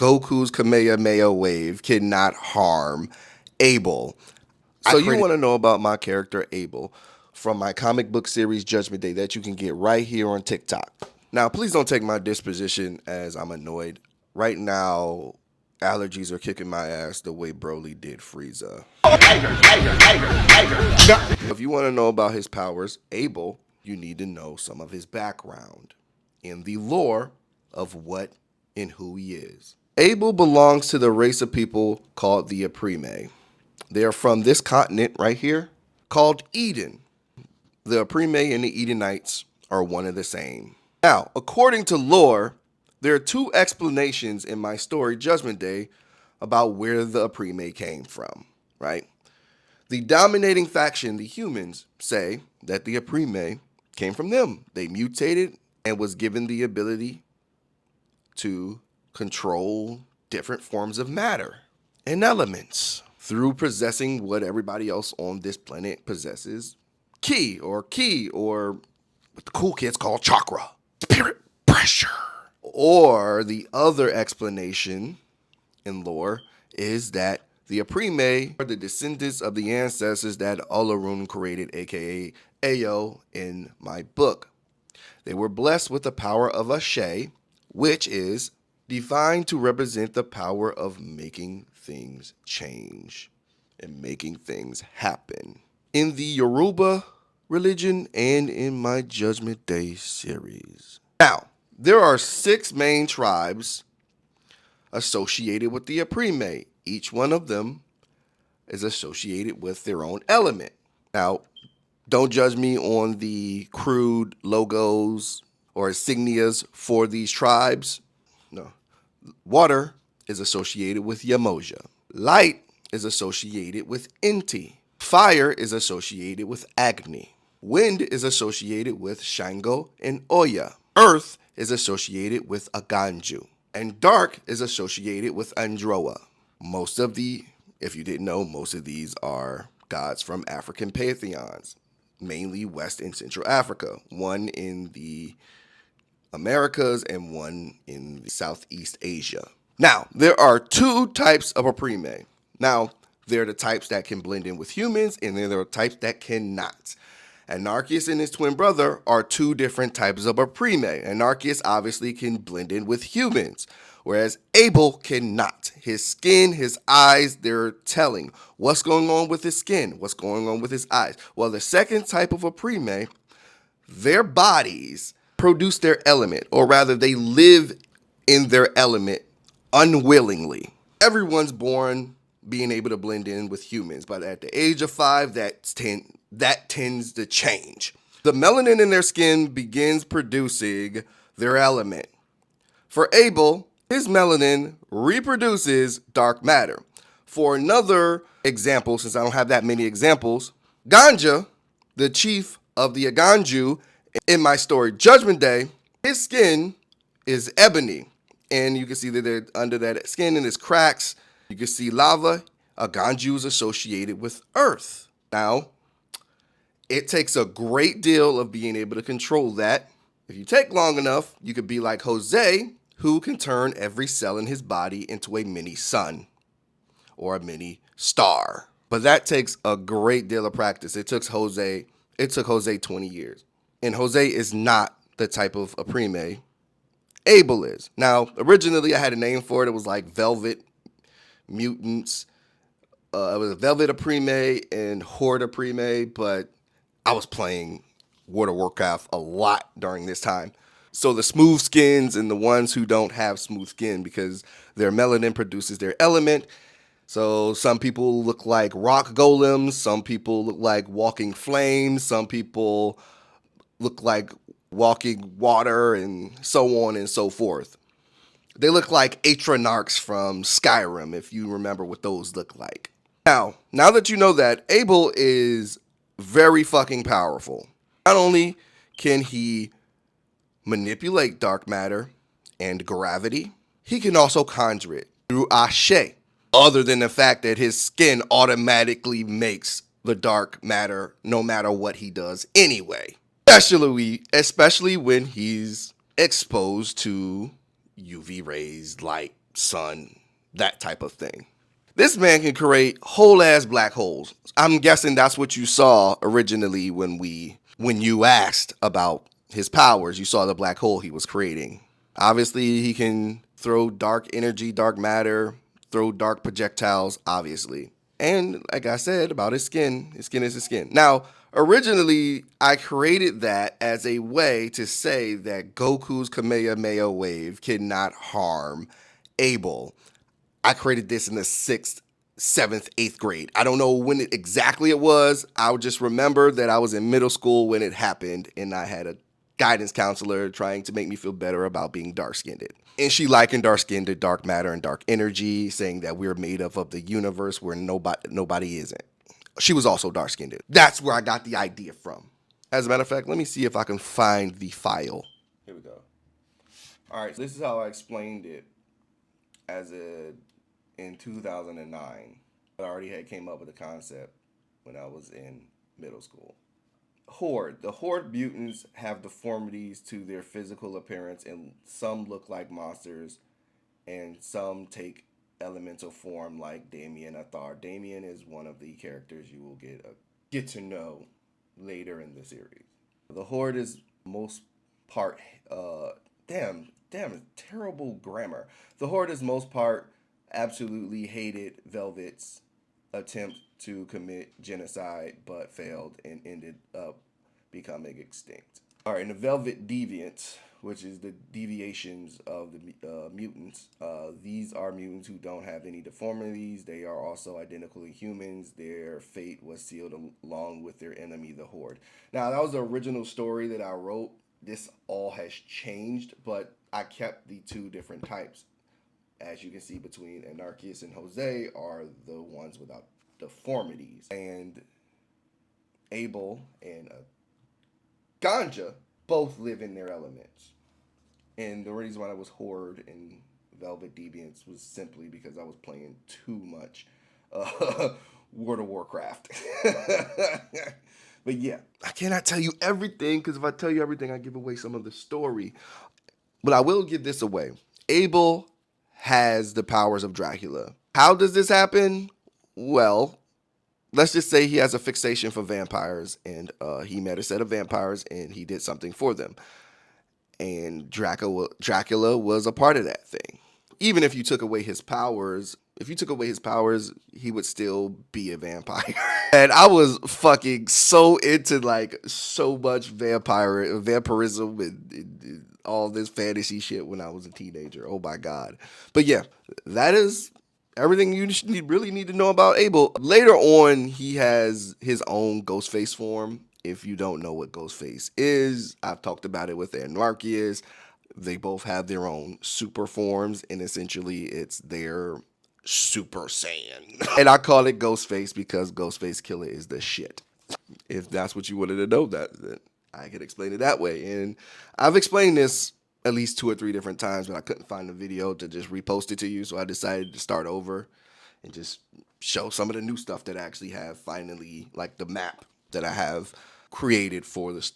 Goku's Kamehameha wave cannot harm Abel. So you want to know about my character Abel from my comic book series Judgment Day that you can get right here on TikTok. Now, please don't take my disposition as I'm annoyed. Right now, allergies are kicking my ass the way Broly did Frieza. If you want to know about his powers, Abel, you need to know some of his background and the lore of what and who he is. Abel belongs to the race of people called the Oprime. They are from this continent right here called Eden. The Oprime and the Edenites are one and the same. Now, according to lore, there are two explanations in my story, Judgment Day, about where the Oprime came from, right? The dominating faction, the humans, say that the Oprime came from them. They mutated and was given the ability to control different forms of matter and elements through possessing what everybody else on this planet possesses, ki, or what the cool kids call chakra, spirit pressure. Or the other explanation in lore is that the Oprime are the descendants of the ancestors that Olorun created, aka Ayo, in my book. They were blessed with the power of Ashe, which is defined to represent the power of making things change and making things happen. In the Yoruba religion and in my Judgment Day series. Now, there are 6 main tribes associated with the Oprime. Each one of them is associated with their own element. Now, don't judge me on the crude logos or insignias for these tribes. No. Water is associated with Yamoja. Light is associated with Inti. Fire is associated with Agni. Wind is associated with Shango and Oya. Earth is associated with Aganju. And dark is associated with Androa. If you didn't know, most of these are gods from African pantheons, mainly West and Central Africa. One in the Americas and one in Southeast Asia. Now, there are 2 types of Oprime. Now, they're the types that can blend in with humans, and then there are types that cannot. Anarchus and his twin brother are 2 different types of Oprime. Anarchus obviously can blend in with humans, whereas Abel cannot. His skin, his eyes, they're telling what's going on with his skin, what's going on with his eyes. Well, the second type of Oprime, their bodies produce their element, or rather they live in their element unwillingly. Everyone's born being able to blend in with humans, but at the age of 5, that tends to change. The melanin in their skin begins producing their element. For Abel, his melanin reproduces dark matter. For another example, since I don't have that many examples, Ganja, the chief of the Aganju in my story Judgment Day, his skin is ebony. And you can see that under that skin and his cracks, you can see lava. Aganju is associated with earth. Now, it takes a great deal of being able to control that. If you take long enough, you could be like Jose, who can turn every cell in his body into a mini sun or a mini star. But that takes a great deal of practice. It took Jose 20 years. And Jose is not the type of Oprime Abel is. Now, originally I had a name for it. It was like Velvet Mutants. It was Velvet Oprime and Horde Oprime, but I was playing World of Warcraft a lot during this time. So the smooth skins and the ones who don't have smooth skin, because their melanin produces their element. So some people look like rock golems, some people look like walking flames, some people look like walking water, and so on and so forth. They look like Atronarchs from Skyrim, if you remember what those look like. Now that you know that, Abel is very fucking powerful. Not only can he manipulate dark matter and gravity, he can also conjure it through Ashe, other than the fact that his skin automatically makes the dark matter no matter what he does anyway. Especially when he's exposed to UV rays, light, sun, that type of thing. This man can create whole ass black holes. I'm guessing that's what you saw originally when you asked about his powers. You saw the black hole he was creating. Obviously, he can throw dark energy, dark matter, throw dark projectiles, obviously. And like I said about his skin is his skin. Now, originally, I created that as a way to say that Goku's Kamehameha wave cannot harm Abel. I created this in the 6th, 7th, 8th grade. I don't know when exactly it was. I just remember that I was in middle school when it happened, and I had a guidance counselor trying to make me feel better about being dark-skinned. And she likened our skin to dark matter and dark energy, saying that we're made up of the universe where nobody isn't. She was also dark-skinned. That's where I got the idea from. As a matter of fact, let me see if I can find the file. Here we go. All right, so this is how I explained it in 2009. I already had came up with the concept when I was in middle school. Horde. The Horde mutants have deformities to their physical appearance, and some look like monsters, and some take elemental form like Damien Athar. Damien is one of the characters you will get to know later in the series. The Horde is most part terrible grammar. The Horde is most part absolutely hated Velvet's attempt to commit genocide, but failed and ended up becoming extinct. All right, and the Velvet Deviants, which is the deviations of the mutants. These are mutants who don't have any deformities. They are also identical to humans. Their fate was sealed along with their enemy, the Horde. Now, that was the original story that I wrote. This all has changed, but I kept the two different types. As you can see, between Anarchius and Jose are the ones without deformities. And Abel and Ganja both live in their elements. And the reason why I was Horde and Velvet Deviants was simply because I was playing too much World of Warcraft. But yeah, I cannot tell you everything, because if I tell you everything, I give away some of the story. But I will give this away. Abel has the powers of Dracula. How does this happen? Well, let's just say he has a fixation for vampires, and he met a set of vampires, and he did something for them. And Dracula was a part of that thing. Even if you took away his powers, he would still be a vampire. And I was fucking so into like so much vampirism and all this fantasy shit when I was a teenager. Oh my God. But yeah, that is everything you really need to know about Abel. Later on, he has his own Ghostface form. If you don't know what Ghostface is, I've talked about it with Anarchius. They both have their own super forms, and essentially it's their Super Saiyan. And I call it Ghostface because Ghostface Killer is the shit. If that's what you wanted to know, then I could explain it that way. And I've explained this at least 2 or 3 different times, but I couldn't find the video to just repost it to you, so I decided to start over and just show some of the new stuff that I actually have finally, like the map that I have created for this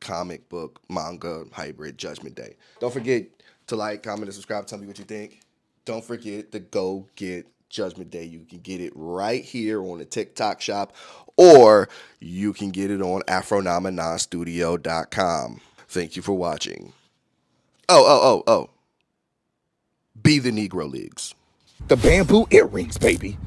comic book manga hybrid Judgment Day. Don't forget to like, comment, and subscribe. Tell me what you think. Don't forget to go get Judgment Day. You can get it right here on the TikTok shop, or you can get it on afronominonstudio.com. Thank you for watching. Oh. Be the Negro Leagues. The bamboo earrings, baby.